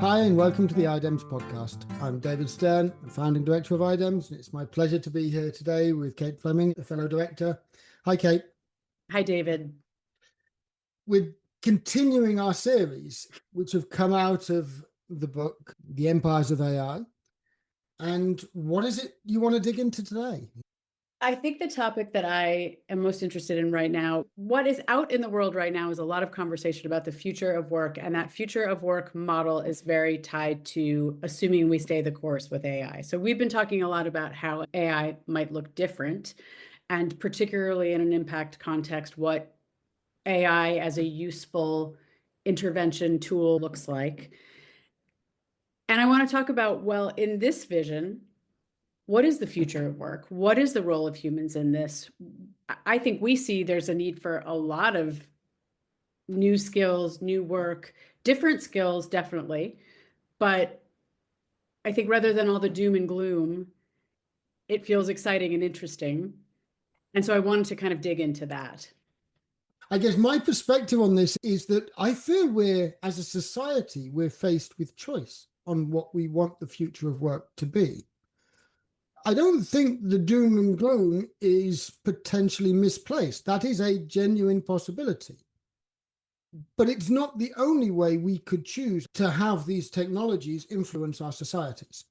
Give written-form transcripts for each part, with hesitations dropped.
Hi, and welcome to the IDEMS podcast. I'm David Stern, founding director of IDEMS, and it's my pleasure to be here today with Kate Fleming, a fellow director. Hi, Kate. Hi, David. We're continuing our series, which have come out of the book, The Empires of AI. And what is it you want to dig into today? I think the topic that I am most interested in right now, what is out in the world right now, is a lot of conversation about the future of work. And that future of work model is very tied to assuming we stay the course with AI. So we've been talking a lot about how AI might look different, and particularly in an impact context, what AI as a useful intervention tool looks like. And I want to talk about, well, in this vision, what is the future of work? What is the role of humans in this? I think we see there's a need for a lot of new skills, new work, different skills, definitely. But I think rather than all the doom and gloom, it feels exciting and interesting. And so I wanted to kind of dig into that. I guess my perspective on this is that I feel as a society, we're faced with choice on what we want the future of work to be. I don't think the doom and gloom is potentially misplaced. That is a genuine possibility. But it's not the only way we could choose to have these technologies influence our societies.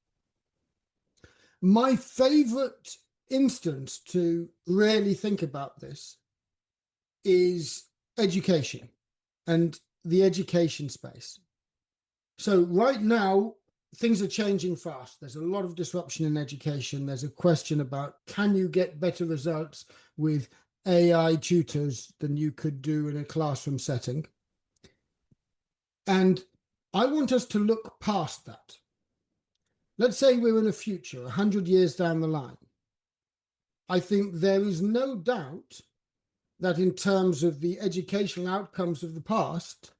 My favorite instance to really think about this is education and the education space. So right now, things are changing fast. There's a lot of disruption in education. There's a question about, can you get better results with AI tutors than you could do in a classroom setting? And I want us to look past that. Let's say we're in a future, 100 years down the line. I think there is no doubt that in terms of the educational outcomes of the past,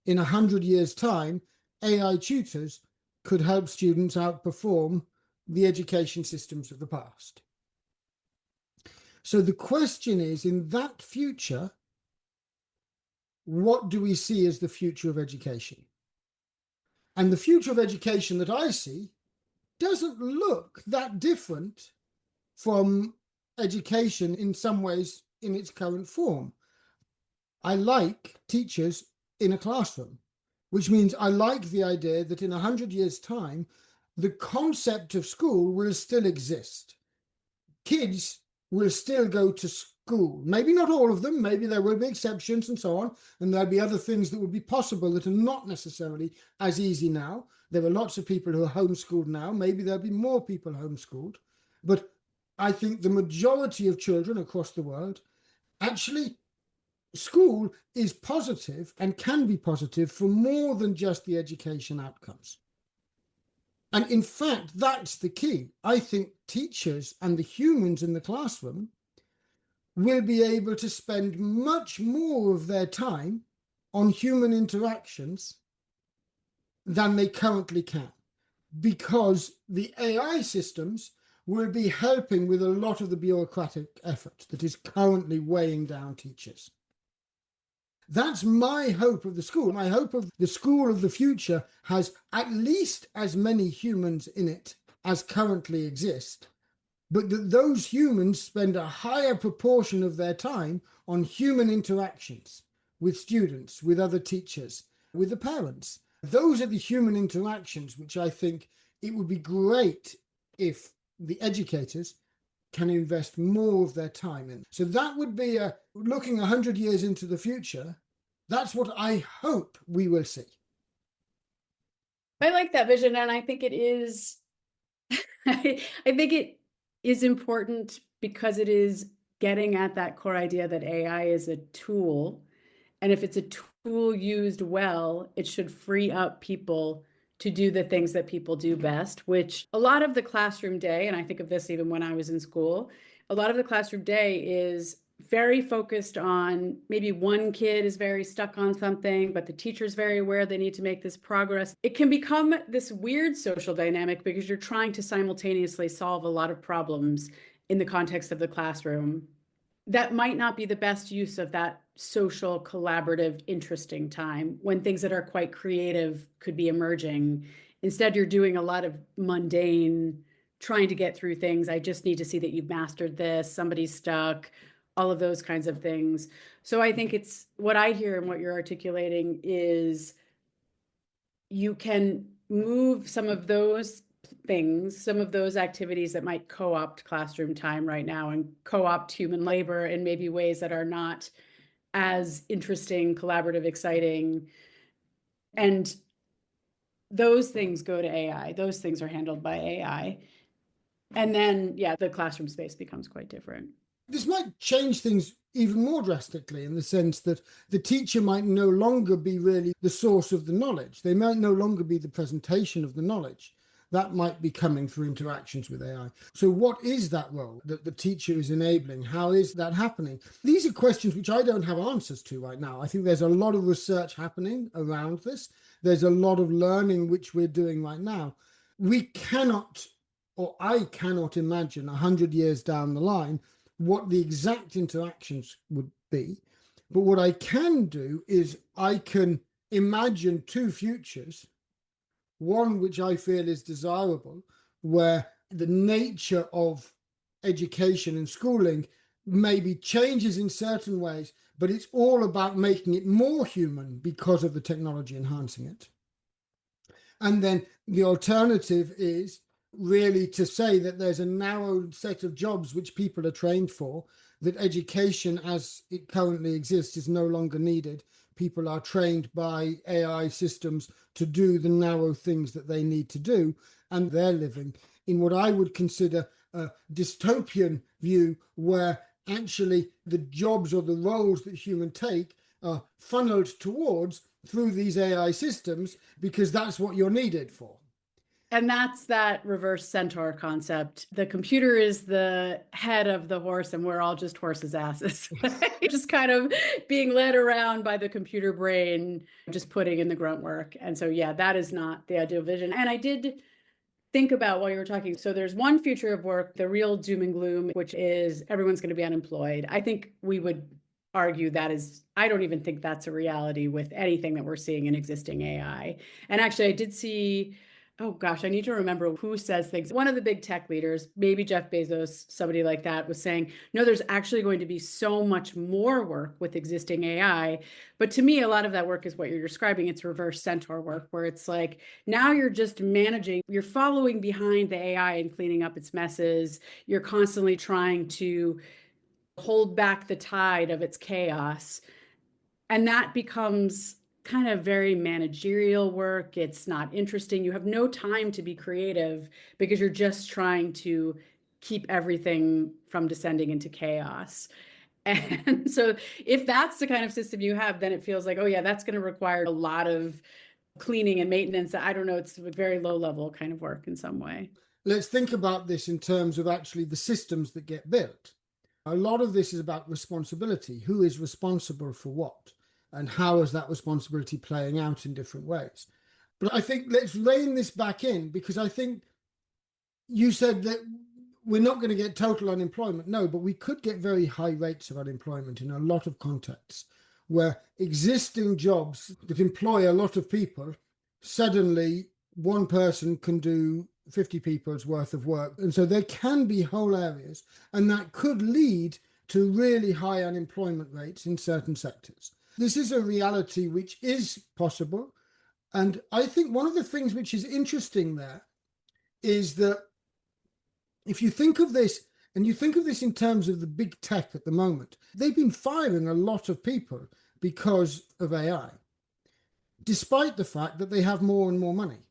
in 100 years' time, AI tutors could help students outperform the education systems of the past. So the question is, in that future, what do we see as the future of education? And the future of education that I see doesn't look that different from education in some ways in its current form. I like teachers in a classroom, which means I like the idea that in 100 years' time, the concept of school will still exist. Kids will still go to school. Maybe not all of them, maybe there will be exceptions and so on, and there'll be other things that will be possible that are not necessarily as easy now. There are lots of people who are homeschooled now. Maybe there'll be more people homeschooled. But I think the majority of children across the world actually, school is positive and can be positive for more than just the education outcomes. And in fact, that's the key. I think teachers and the humans in the classroom will be able to spend much more of their time on human interactions than they currently can, because the AI systems will be helping with a lot of the bureaucratic effort that is currently weighing down teachers. That's my hope of the school. My hope of the school of the future has at least as many humans in it as currently exist, but that those humans spend a higher proportion of their time on human interactions with students, with other teachers, with the parents. Those are the human interactions which I think it would be great if the educators can invest more of their time in. So that would be looking 100 years into the future. That's what I hope we will see. I like that vision, and I think it is, I think it is important because it is getting at that core idea that AI is a tool. And if it's a tool used well, it should free up people to do the things that people do best, which a lot of the classroom day, and I think of this even when I was in school, a lot of the classroom day is very focused on maybe one kid is very stuck on something, but the teacher's very aware they need to make this progress. It can become this weird social dynamic because you're trying to simultaneously solve a lot of problems in the context of the classroom. that might not be the best use of that social, collaborative, interesting time when things that are quite creative could be emerging. Instead, you're doing a lot of mundane, trying to get through things. I just need to see that you've mastered this, somebody's stuck, all of those kinds of things. So I think it's what I hear and what you're articulating is you can move some of those things, some of those activities that might co-opt classroom time right now and co-opt human labor in maybe ways that are not as interesting, collaborative, exciting. And those things go to AI. Those things are handled by AI. And then, yeah, the classroom space becomes quite different. This might change things even more drastically in the sense that the teacher might no longer be really the source of the knowledge. They might no longer be the presentation of the knowledge. That might be coming through interactions with AI. So what is that role that the teacher is enabling? How is that happening? These are questions which I don't have answers to right now. I think there's a lot of research happening around this. There's a lot of learning which we're doing right now. We cannot, or I cannot imagine 100 years down the line what the exact interactions would be. But what I can do is I can imagine two futures, one which I feel is desirable, where the nature of education and schooling maybe changes in certain ways, but it's all about making it more human because of the technology enhancing it. And then the alternative is really to say that there's a narrow set of jobs which people are trained for, that education as it currently exists is no longer needed. People are trained by AI systems to do the narrow things that they need to do, and they're living in what I would consider a dystopian view where actually the jobs or the roles that humans take are funneled towards through these AI systems because that's what you're needed for. And that's that reverse centaur concept. The computer is the head of the horse, and we're all just horses' asses. Just kind of being led around by the computer brain, just putting in the grunt work. And so, yeah, that is not the ideal vision. And I did think about while you were talking. So there's one future of work, the real doom and gloom, which is everyone's going to be unemployed. I think we would argue that is, I don't even think that's a reality with anything that we're seeing in existing AI. And actually, I did see, oh gosh, I need to remember who says things. One of the big tech leaders, maybe Jeff Bezos, somebody like that, was saying, no, there's actually going to be so much more work with existing AI. But to me, a lot of that work is what you're describing. It's reverse centaur work, where it's like, now you're just managing, you're following behind the AI and cleaning up its messes. You're constantly trying to hold back the tide of its chaos. And that becomes kind of very managerial work. It's not interesting. You have no time to be creative because you're just trying to keep everything from descending into chaos. And so if that's the kind of system you have, then it feels like, oh yeah, that's going to require a lot of cleaning and maintenance. I don't know, it's a very low level kind of work in some way. Let's think about this in terms of actually the systems that get built. A lot of this is about responsibility. Who is responsible for what? And how is that responsibility playing out in different ways? But I think let's rein this back in, because I think you said that we're not going to get total unemployment. No, but we could get very high rates of unemployment in a lot of contexts where existing jobs that employ a lot of people, suddenly one person can do 50 people's worth of work. And so there can be whole areas, and that could lead to really high unemployment rates in certain sectors. This is a reality which is possible. And I think one of the things which is interesting there is that if you think of this, and you think of this in terms of the big tech at the moment, they've been firing a lot of people because of AI, despite the fact that they have more and more money.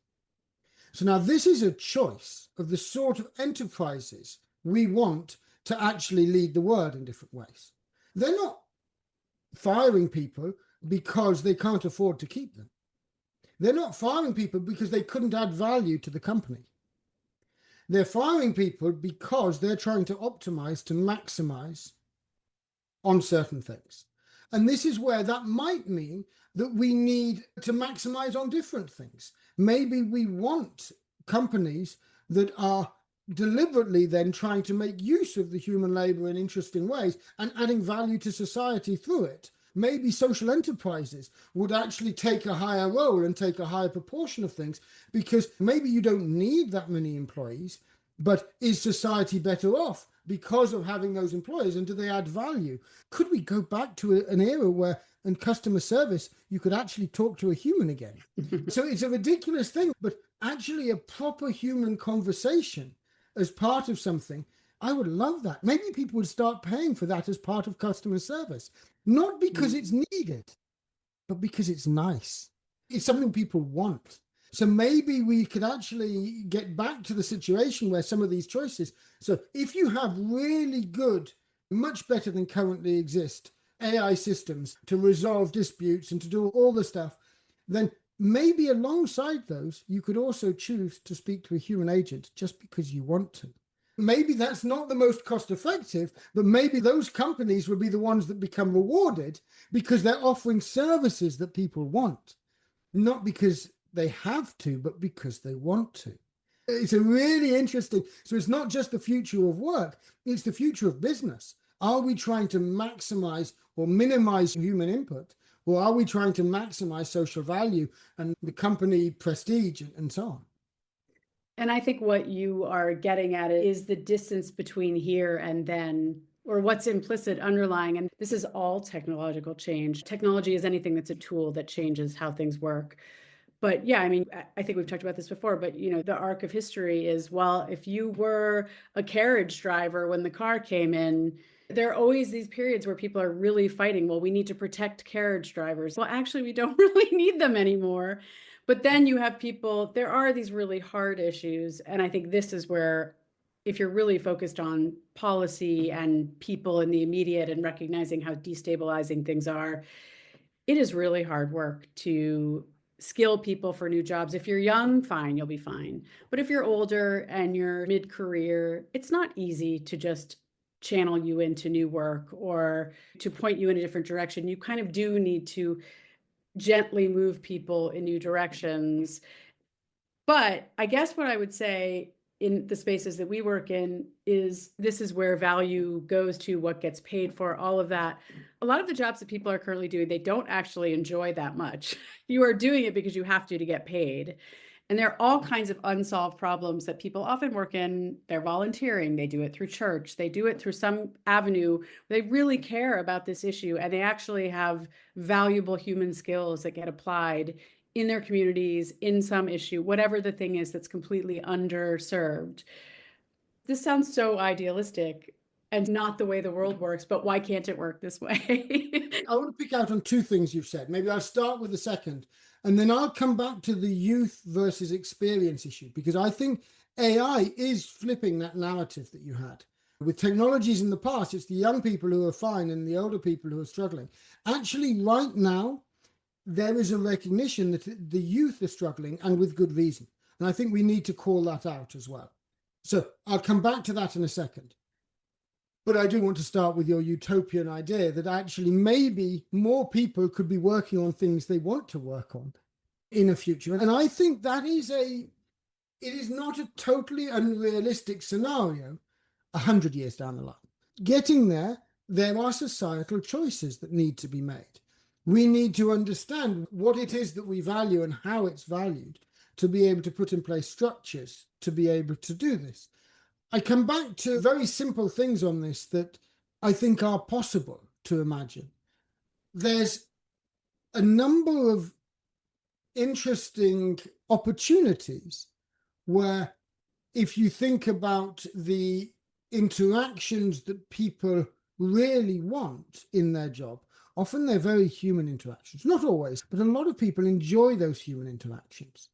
So now this is a choice of the sort of enterprises we want to actually lead the world in different ways. They're not firing people because they can't afford to keep them. They're not firing people because they couldn't add value to the company. They're firing people because they're trying to optimize, to maximize on certain things. And this is where that might mean that we need to maximize on different things. Maybe we want companies that are deliberately then trying to make use of the human labor in interesting ways and adding value to society through it. Maybe social enterprises would actually take a higher role and take a higher proportion of things, because maybe you don't need that many employees, but is society better off because of having those employees, and do they add value? Could we go back to an era where in customer service you could actually talk to a human again? So it's a ridiculous thing, but actually a proper human conversation as part of something, I would love that. Maybe people would start paying for that as part of customer service, not because it's needed, but because it's nice. It's something people want. So maybe we could actually get back to the situation where some of these choices. So if you have really good, much better than currently exist, AI systems to resolve disputes and to do all the stuff, then maybe alongside those, you could also choose to speak to a human agent just because you want to. Maybe that's not the most cost effective, but maybe those companies will be the ones that become rewarded because they're offering services that people want, not because they have to, but because they want to. It's a really interesting, so it's not just the future of work, it's the future of business. Are we trying to maximize or minimize human input, or are we trying to maximize social value and the company prestige and so on? And I think what you are getting at is the distance between here and then, or what's implicit underlying. And this is all technological change. Technology is anything that's a tool that changes how things work. But yeah, I mean, I think we've talked about this before, but the arc of history is, well, if you were a carriage driver when the car came in, there are always these periods where people are really fighting. Well, we need to protect carriage drivers. Well, actually, we don't really need them anymore. But then you have people, there are these really hard issues. And I think this is where, if you're really focused on policy and people in the immediate and recognizing how destabilizing things are, it is really hard work to skill people for new jobs. If you're young, fine, you'll be fine. But if you're older and you're mid-career, it's not easy to just channel you into new work or to point you in a different direction. You kind of do need to gently move people in new directions. But I guess what I would say in the spaces that we work in is this is where value goes to, what gets paid for, all of that. A lot of the jobs that people are currently doing, they don't actually enjoy that much. You are doing it because you have to get paid. And there are all kinds of unsolved problems that people often work in. They're volunteering, they do it through church, they do it through some avenue. They really care about this issue, and they actually have valuable human skills that get applied in their communities, in some issue, whatever the thing is that's completely underserved. This sounds so idealistic and not the way the world works, but why can't it work this way? I want to pick out on two things you've said. Maybe I'll start with the second, and then I'll come back to the youth versus experience issue, because I think AI is flipping that narrative that you had. With technologies in the past, it's the young people who are fine and the older people who are struggling. Actually, right now, there is a recognition that the youth are struggling, and with good reason. And I think we need to call that out as well. So I'll come back to that in a second. But I do want to start with your utopian idea that actually maybe more people could be working on things they want to work on in a future. And I think that it is not a totally unrealistic scenario 100 years down the line. Getting there are societal choices that need to be made. We need to understand what it is that we value and how it's valued to be able to put in place structures to be able to do this. I come back to very simple things on this that I think are possible to imagine. There's a number of interesting opportunities where, if you think about the interactions that people really want in their job, often they're very human interactions. Not always, but a lot of people enjoy those human interactions.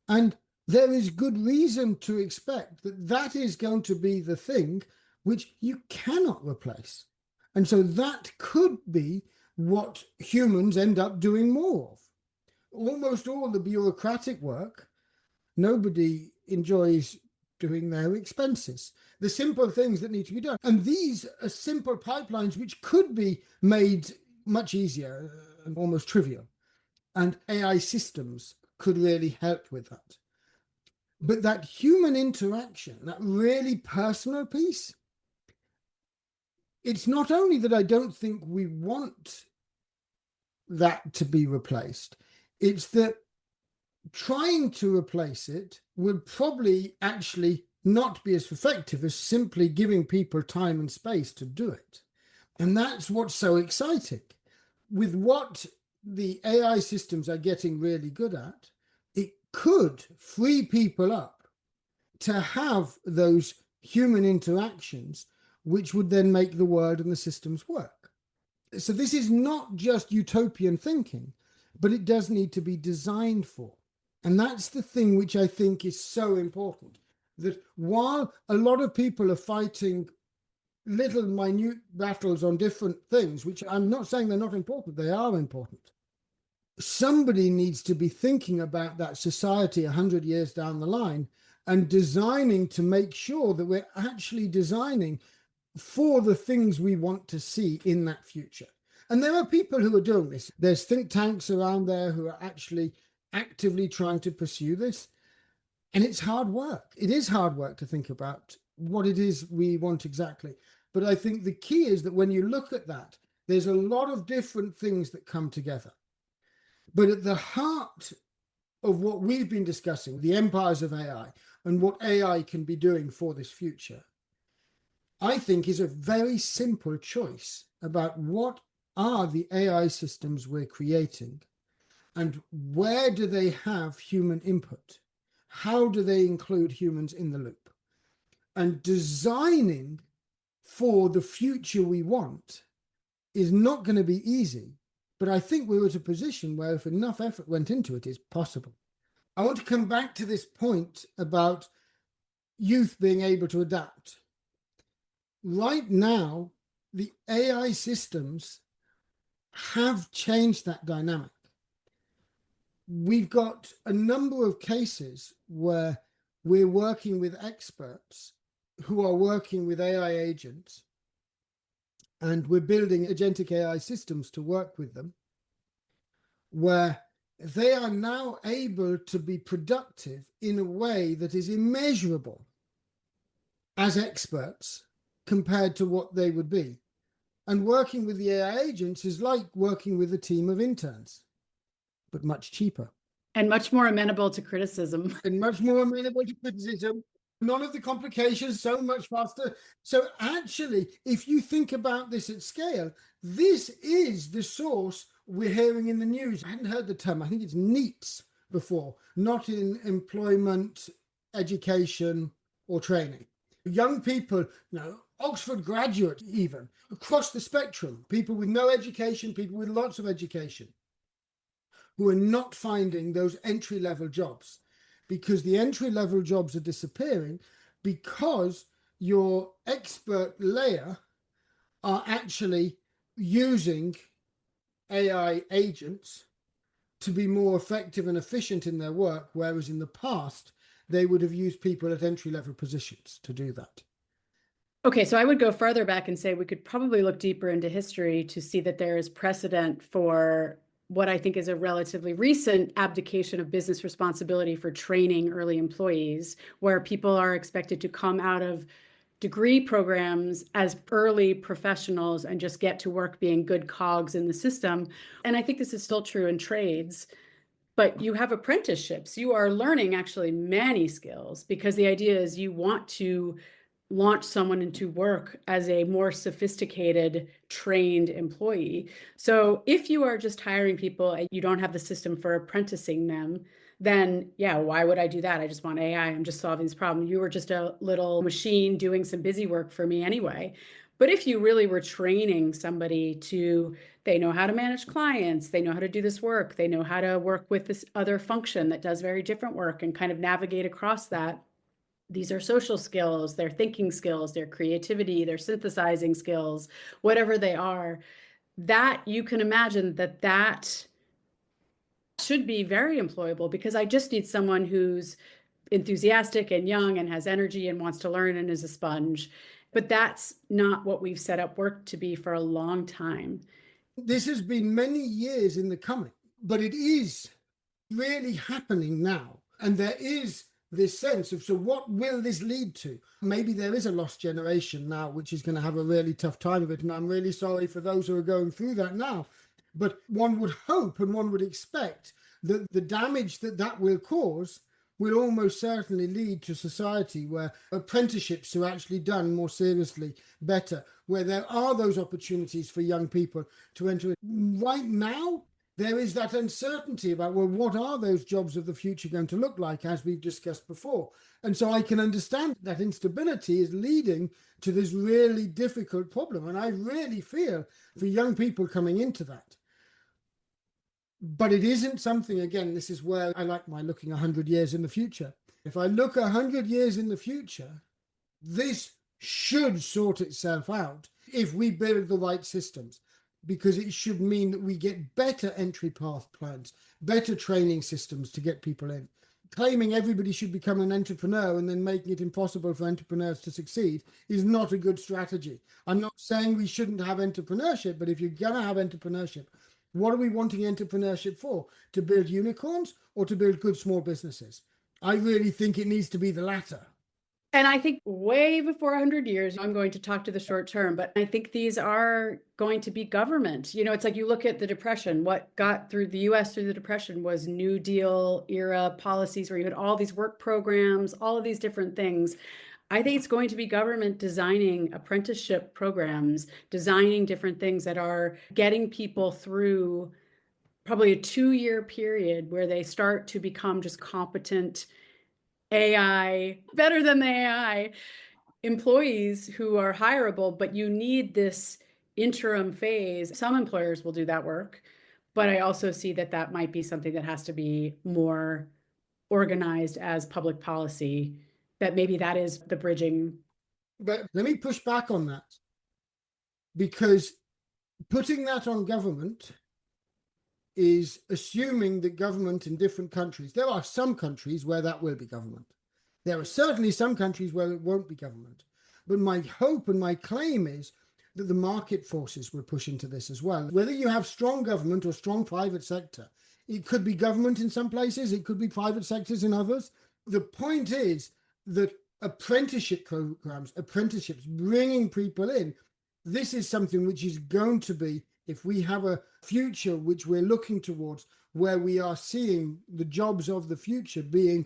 And there is good reason to expect that that is going to be the thing which you cannot replace. And so that could be what humans end up doing more of. Almost all the bureaucratic work, nobody enjoys doing their expenses, the simple things that need to be done. And these are simple pipelines which could be made much easier and almost trivial. And AI systems could really help with that. But that human interaction, that really personal piece, it's not only that I don't think we want that to be replaced, it's that trying to replace it would probably actually not be as effective as simply giving people time and space to do it. And that's what's so exciting. With what the AI systems are getting really good at, it could free people up to have those human interactions, which would then make the world and the systems work. So this is not just utopian thinking, but it does need to be designed for. And that's the thing which I think is so important, that while a lot of people are fighting little minute battles on different things, which I'm not saying they're not important, they are important. Somebody needs to be thinking about that society 100 years down the line and designing to make sure that we're actually designing for the things we want to see in that future. And there are people who are doing this. There's think tanks around there who are actually actively trying to pursue this. And it's hard work. It is hard work to think about what it is we want exactly. But I think the key is that when you look at that, there's a lot of different things that come together. But at the heart of what we've been discussing, the empires of AI and what AI can be doing for this future, I think is a very simple choice about what are the AI systems we're creating and where do they have human input? How do they include humans in the loop? And designing for the future we want is not going to be easy, but I think we're at a position where if enough effort went into it, it's possible. I want to come back to this point about youth being able to adapt. Right now, the AI systems have changed that dynamic. We've got a number of cases where we're working with experts who are working with AI agents, and we're building agentic AI systems to work with them, where they are now able to be productive in a way that is immeasurable as experts compared to what they would be. And working with the AI agents is like working with a team of interns, but much cheaper. And much more amenable to criticism. And much more amenable to criticism. None of the complications, so much faster. So actually, if you think about this at scale, this is the source we're hearing in the news. I hadn't heard the term, I think it's NEETs before, not in employment, education, or training. Young people, Oxford graduates even, across the spectrum, people with no education, people with lots of education, who are not finding those entry-level jobs, because the entry-level jobs are disappearing because your expert layer are actually using AI agents to be more effective and efficient in their work, whereas in the past, they would have used people at entry-level positions to do that. Okay, so I would go further back and say we could probably look deeper into history to see that there is precedent for what I think is a relatively recent abdication of business responsibility for training early employees, where people are expected to come out of degree programs as early professionals and just get to work being good cogs in the system. And I think this is still true in trades. But you have apprenticeships. You are learning actually many skills, because the idea is you want to launch someone into work as a more sophisticated, trained employee. So if you are just hiring people and you don't have the system for apprenticing them, then yeah, why would I do that? I just want AI. I'm just solving this problem. You were just a little machine doing some busy work for me anyway. But if you really were training somebody to, they know how to manage clients, they know how to do this work, they know how to work with this other function that does very different work and kind of navigate across that. These are social skills, their thinking skills, their creativity, their synthesizing skills, whatever they are, that you can imagine that should be very employable, because I just need someone who's enthusiastic and young and has energy and wants to learn and is a sponge. But that's not what we've set up work to be for a long time. This has been many years in the coming, but it is really happening now. And there is this sense of, so what will this lead to? Maybe there is a lost generation now which is going to have a really tough time of it, and I'm really sorry for those who are going through that now. But one would hope and one would expect that the damage that that will cause will almost certainly lead to society where apprenticeships are actually done more seriously, better, where there are those opportunities for young people to enter. Right now, there is that uncertainty about, well, what are those jobs of the future going to look like, as we've discussed before? And so I can understand that instability is leading to this really difficult problem. And I really feel for young people coming into that. But it isn't something, again, this is where I like my looking 100 years in the future. If I look 100 years in the future, this should sort itself out if we build the right systems, because it should mean that we get better entry path plans, better training systems to get people in. Claiming everybody should become an entrepreneur and then making it impossible for entrepreneurs to succeed is not a good strategy. I'm not saying we shouldn't have entrepreneurship, but if you're going to have entrepreneurship, what are we wanting entrepreneurship for? To build unicorns or to build good small businesses? I really think it needs to be the latter. And I think way before 100 years, I'm going to talk to the short term, but I think these are going to be government. You know, it's like you look at the Depression, what got through the US through the Depression was New Deal era policies where you had all these work programs, all of these different things. I think it's going to be government designing apprenticeship programs, designing different things that are getting people through probably a 2-year period where they start to become just competent AI, better than the AI employees who are hireable, but you need this interim phase. Some employers will do that work, but I also see that that might be something that has to be more organized as public policy, that maybe that is the bridging. But let me push back on that, because putting that on government is assuming that government in different countries, there are some countries where that will be government. There are certainly some countries where it won't be government. But my hope and my claim is that the market forces will push into this as well. Whether you have strong government or strong private sector, it could be government in some places, it could be private sectors in others. The point is that apprenticeship programs, apprenticeships, bringing people in, this is something which is going to be, if we have a future which we're looking towards, where we are seeing the jobs of the future being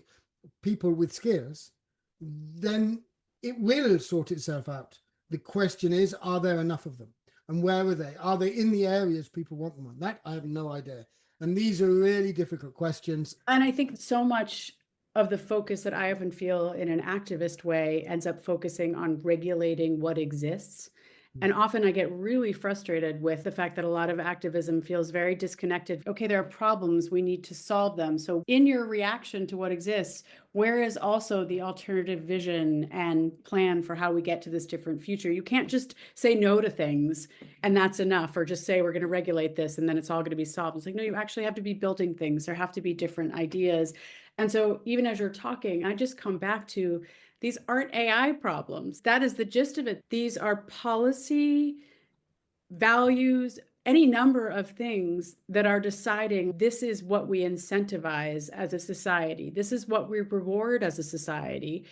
people with skills, then it will sort itself out. The question is, are there enough of them? And where are they? Are they in the areas people want them on? That I have no idea. And these are really difficult questions. And I think so much of the focus that I often feel in an activist way ends up focusing on regulating what exists. And often I get really frustrated with the fact that a lot of activism feels very disconnected. Okay, there are problems, we need to solve them. So in your reaction to what exists, where is also the alternative vision and plan for how we get to this different future? You can't just say no to things and that's enough, or just say we're going to regulate this and then it's all going to be solved. It's like, no, you actually have to be building things. There have to be different ideas. And so even as you're talking, I just come back to, these aren't AI problems. That is the gist of it. These are policy, values, any number of things that are deciding this is what we incentivize as a society. This is what we reward as a society.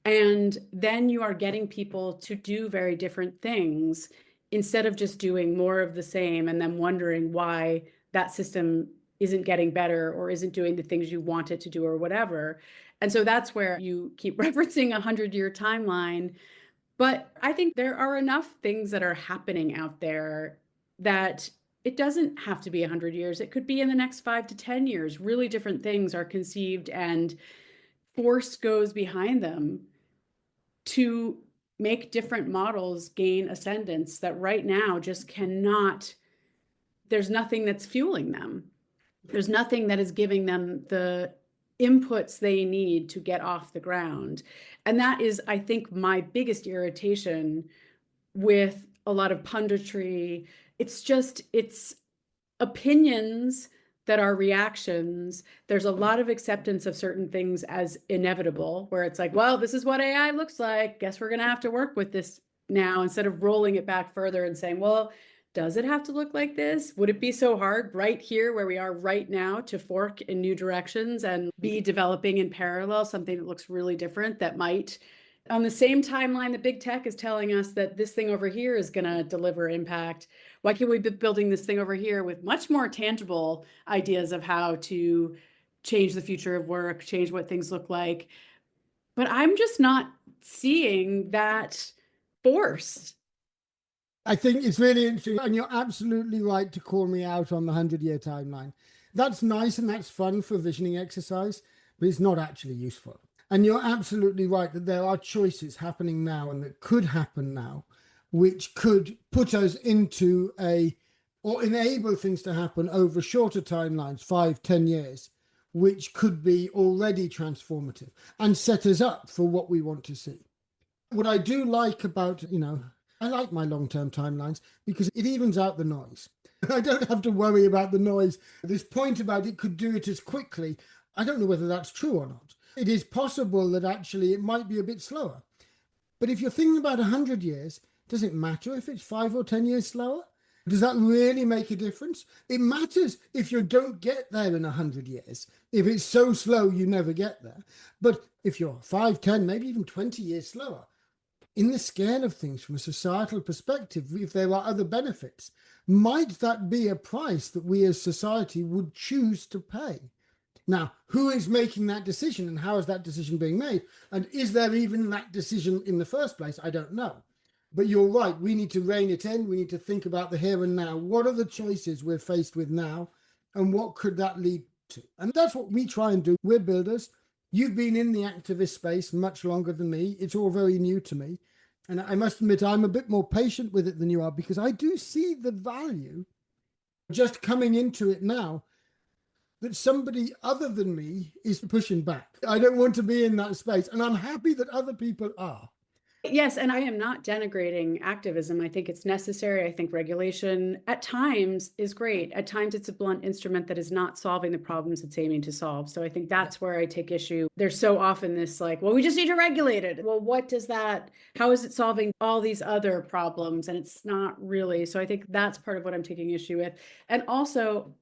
And then you are getting people to do very different things instead of just doing more of the same and then wondering why that system isn't getting better or isn't doing the things you want it to do or whatever. And so that's where you keep referencing 100-year timeline. But I think there are enough things that are happening out there that it doesn't have to be 100 years. It could be in the next 5 to 10 years. Really different things are conceived and force goes behind them to make different models gain ascendance that right now just cannot, there's nothing that's fueling them. There's nothing that is giving them the inputs they need to get off the ground. And that is, I think, my biggest irritation with a lot of punditry. It's opinions that are reactions. There's a lot of acceptance of certain things as inevitable, where it's like, well, this is what AI looks like. Guess we're going to have to work with this now, instead of rolling it back further and saying, well, Does it have to look like this? Would it be so hard right here where we are right now to fork in new directions and be developing in parallel something that looks really different that might, on the same timeline that big tech is telling us that this thing over here is going to deliver impact? Why can't we be building this thing over here with much more tangible ideas of how to change the future of work, change what things look like? But I'm just not seeing that force. I think it's really interesting, and you're absolutely right to call me out on the 100-year timeline. That's nice and that's fun for visioning exercise, but it's not actually useful. And you're absolutely right that there are choices happening now and that could happen now, which could put us into or enable things to happen over shorter timelines, 5-10 years, which could be already transformative and set us up for what we want to see. What I do like about, I like my long-term timelines because it evens out the noise. I don't have to worry about the noise. This point about it could do it as quickly, I don't know whether that's true or not. It is possible that actually it might be a bit slower. But if you're thinking about 100 years, does it matter if it's 5 or 10 years slower? Does that really make a difference? It matters if you don't get there in 100 years. If it's so slow, you never get there. But if you're 5, 10, maybe even 20 years slower, in the scale of things from a societal perspective, if there are other benefits, might that be a price that we as society would choose to pay? Now, who is making that decision and how is that decision being made? And is there even that decision in the first place? I don't know. But you're right, we need to rein it in. We need to think about the here and now. What are the choices we're faced with now? And what could that lead to? And that's what we try and do. We're builders. You've been in the activist space much longer than me. It's all very new to me. And I must admit, I'm a bit more patient with it than you are because I do see the value just coming into it now that somebody other than me is pushing back. I don't want to be in that space. And I'm happy that other people are. Yes, and I am not denigrating activism. I think it's necessary. I think regulation at times is great. At times it's a blunt instrument that is not solving the problems it's aiming to solve. So I think that's where I take issue. There's so often this like, well, we just need to regulate it. Well, what does that, how is it solving all these other problems? And it's not really. So I think that's part of what I'm taking issue with. And also,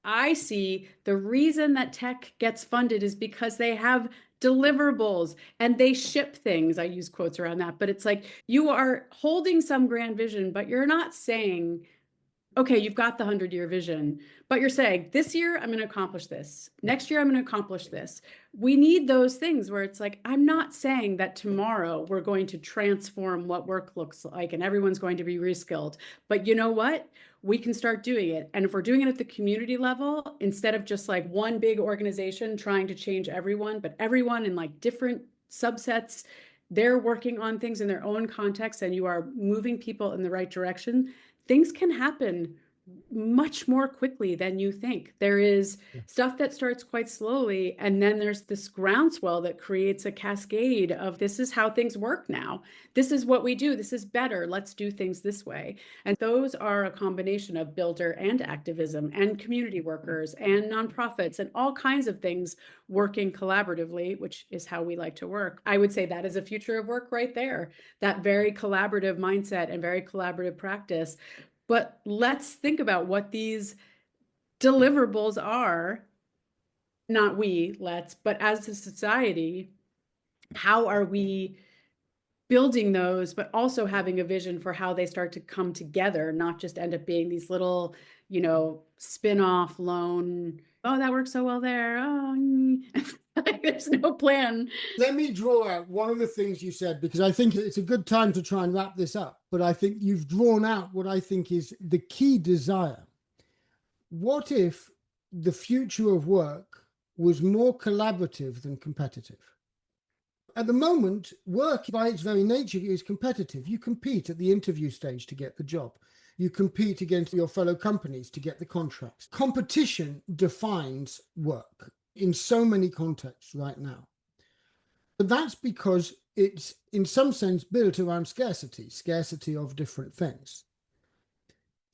I see the reason that tech gets funded is because they have deliverables and they ship things. I use quotes around that, but it's like you are holding some grand vision, but you're not saying, okay, you've got the 100-year vision, but you're saying this year I'm going to accomplish this. Next year I'm going to accomplish this. We need those things where it's like, I'm not saying that tomorrow we're going to transform what work looks like and everyone's going to be reskilled. But you know what? We can start doing it. And if we're doing it at the community level, instead of just like one big organization trying to change everyone, but everyone in like different subsets, they're working on things in their own context and you are moving people in the right direction, things can happen much more quickly than you think. There is stuff that starts quite slowly, and then there's this groundswell that creates a cascade of this is how things work now. This is what we do. This is better. Let's do things this way. And those are a combination of builder and activism and community workers and nonprofits and all kinds of things working collaboratively, which is how we like to work. I would say that is a future of work right there, that very collaborative mindset and very collaborative practice. But let's think about what these deliverables are. Not but as a society, how are we building those, but also having a vision for how they start to come together, not just end up being these little, spin-off lone, oh, that works so well there. Oh, there's no plan. Let me draw out one of the things you said, because I think it's a good time to try and wrap this up. But I think you've drawn out what I think is the key desire. What if the future of work was more collaborative than competitive? At the moment, work by its very nature is competitive. You compete at the interview stage to get the job. You compete against your fellow companies to get the contracts. Competition defines work in so many contexts right now. But that's because it's in some sense built around scarcity of different things.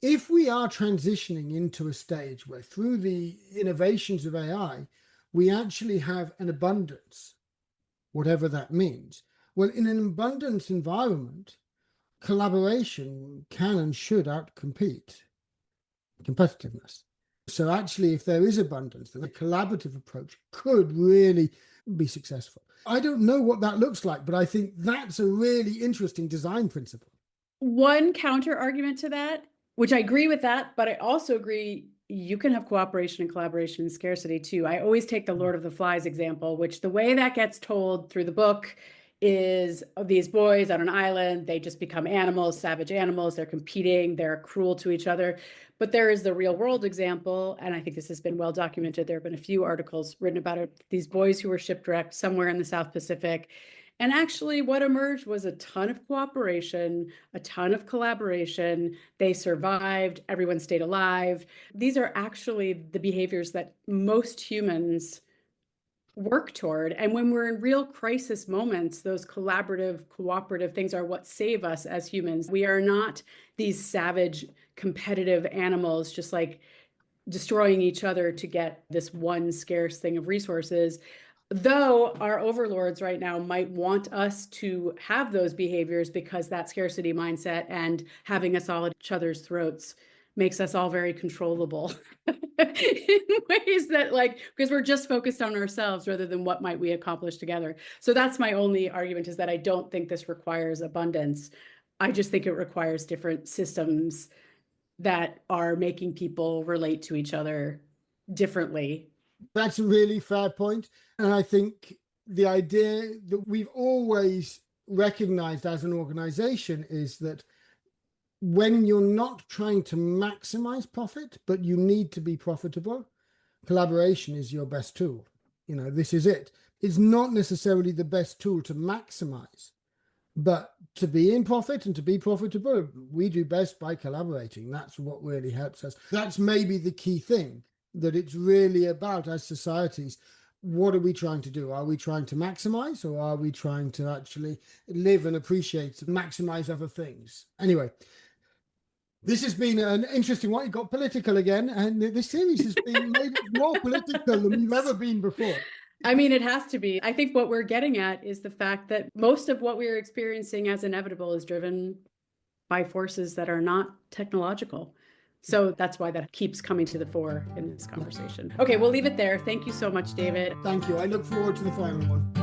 If we are transitioning into a stage where through the innovations of AI, we actually have an abundance, whatever that means, well, in an abundance environment, collaboration can and should outcompete competitiveness. So actually, if there is abundance, then a collaborative approach could really be successful. I don't know what that looks like, but I think that's a really interesting design principle. One counter argument to that, which I agree with that, but I also agree you can have cooperation and collaboration and scarcity too. I always take the Lord of the Flies example, which the way that gets told through the book is these boys on an island, they just become animals, savage animals, they're competing, they're cruel to each other. But there is the real world example, and I think this has been well documented. There have been a few articles written about it. These boys who were shipwrecked somewhere in the South Pacific. And actually what emerged was a ton of cooperation, a ton of collaboration. They survived, everyone stayed alive. These are actually the behaviors that most humans work toward. And when we're in real crisis moments, those collaborative, cooperative things are what save us as humans. We are not these savage, competitive animals, just like destroying each other to get this one scarce thing of resources. Though our overlords right now might want us to have those behaviors because that scarcity mindset and having us all at each other's throats makes us all very controllable in ways that, like, because we're just focused on ourselves rather than what might we accomplish together. So that's my only argument, is that I don't think this requires abundance. I just think it requires different systems that are making people relate to each other differently. That's a really fair point. And I think the idea that we've always recognized as an organization is that when you're not trying to maximize profit, but you need to be profitable, collaboration is your best tool. You know, this is it. It's not necessarily the best tool to maximize, but to be in profit and to be profitable, we do best by collaborating. That's what really helps us. That's maybe the key thing, that it's really about, as societies, what are we trying to do? Are we trying to maximize, or are we trying to actually live and appreciate and maximize other things? Anyway, this has been an interesting one. It got political again, and this series has been made more political than we've ever been before. I mean, it has to be. I think what we're getting at is the fact that most of what we're experiencing as inevitable is driven by forces that are not technological. So that's why that keeps coming to the fore in this conversation. Okay, we'll leave it there. Thank you so much, David. Thank you. I look forward to the final one.